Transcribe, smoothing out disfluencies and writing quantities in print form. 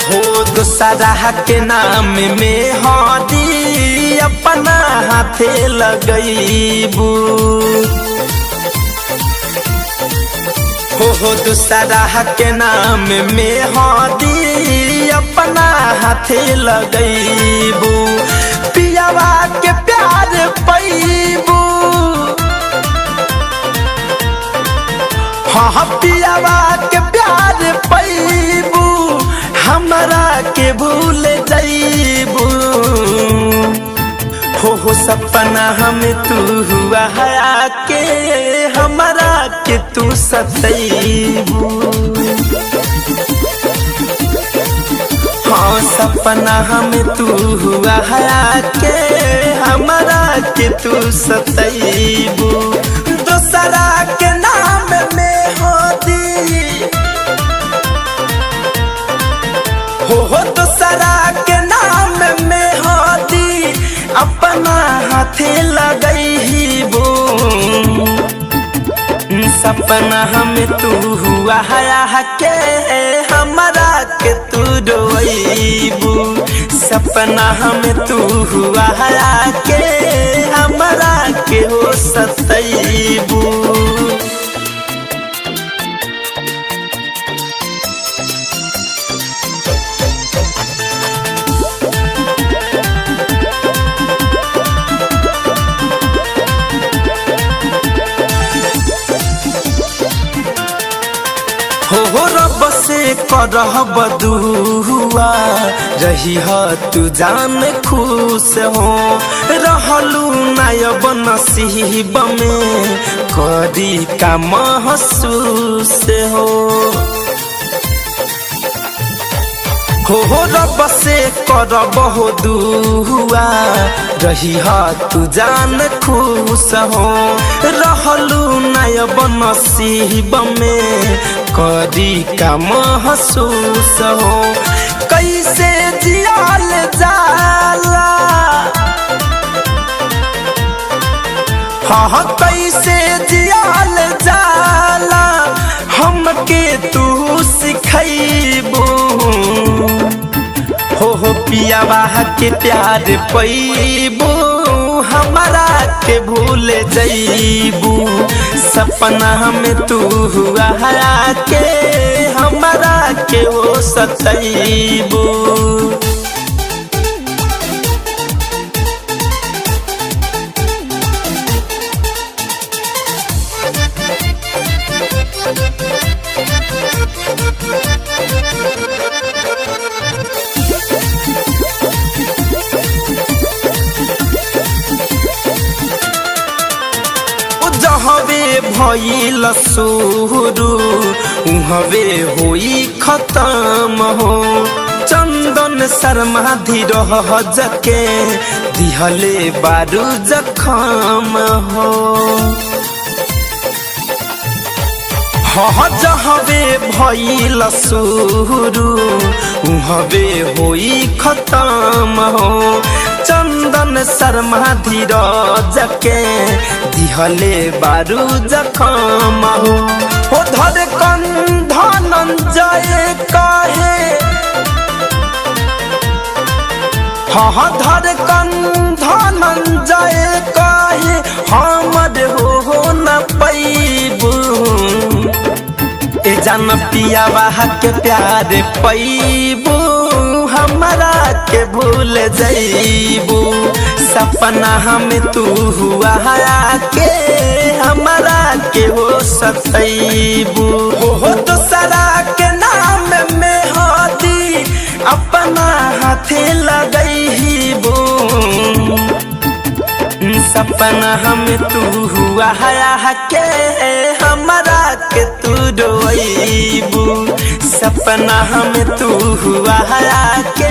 हो दूसरा के नाम में हदी अपना हाथे लगईबू। हो दूसरा के नाम में हदी अपना हाथे लगईबू। पियावा के प्यार पैबू, हाँ पियावा के प्यार पैबू, हमरा के भूल जाइबू। हो सपना हमें तू हुआ है के हमरा के तू सतैबू। हाँ सपना हमें तू हुआ है के हमरा के तू सतैबू। दूसरा के नाम में होदी, हो दूसरा के नाम में होदी अपना हाथे लगईबू। सपना हमें तू हुआ है के हमरा के तू रोईबू। सपना हमें तू हुआ है के हमरा के हो सतैबू। हो रब से करह बदुआ रही तू जान खुश हो। रहलू नायब नसीब में करी का महसूस हो। रब से करब हो दुआ रही तू जान खुश हो। रहलू नायब नसीब में करी का महसूस हो। कैसे जियाल जाला, हाँ कैसे जियाल जाला हमके तू सिखैबू। हो पियावा के प्यार पैबू, हमरा के भूल जाइबू। सपना में तू हुआ है के हमरा के वो सतैबू। जहवे भइल शुरू उहवे होई खत्म हो। चंदन शर्मा धीरज के दिहले बारू जखम हो। जहवे भइल शुरू उहवे होई खत्म हो। चंदन शर्मा धीरज के दिहले बारू जखम हो। धड़कन धनंजय कहे, हाँ धड़कन धनंजय कहे हमर हो न पैबू। ए जान पियावा के प्यार पैबू, हमरा के भूल जाइबू। सपना हमें तू हुआ है के हमरा के हो सतैबू। हो दूसरा के नाम में होदी अपना हाथे लगईबू। सपना हमें तू हुआ है के हमरा के तू रोईबू। सपना हमें तू हुआ है के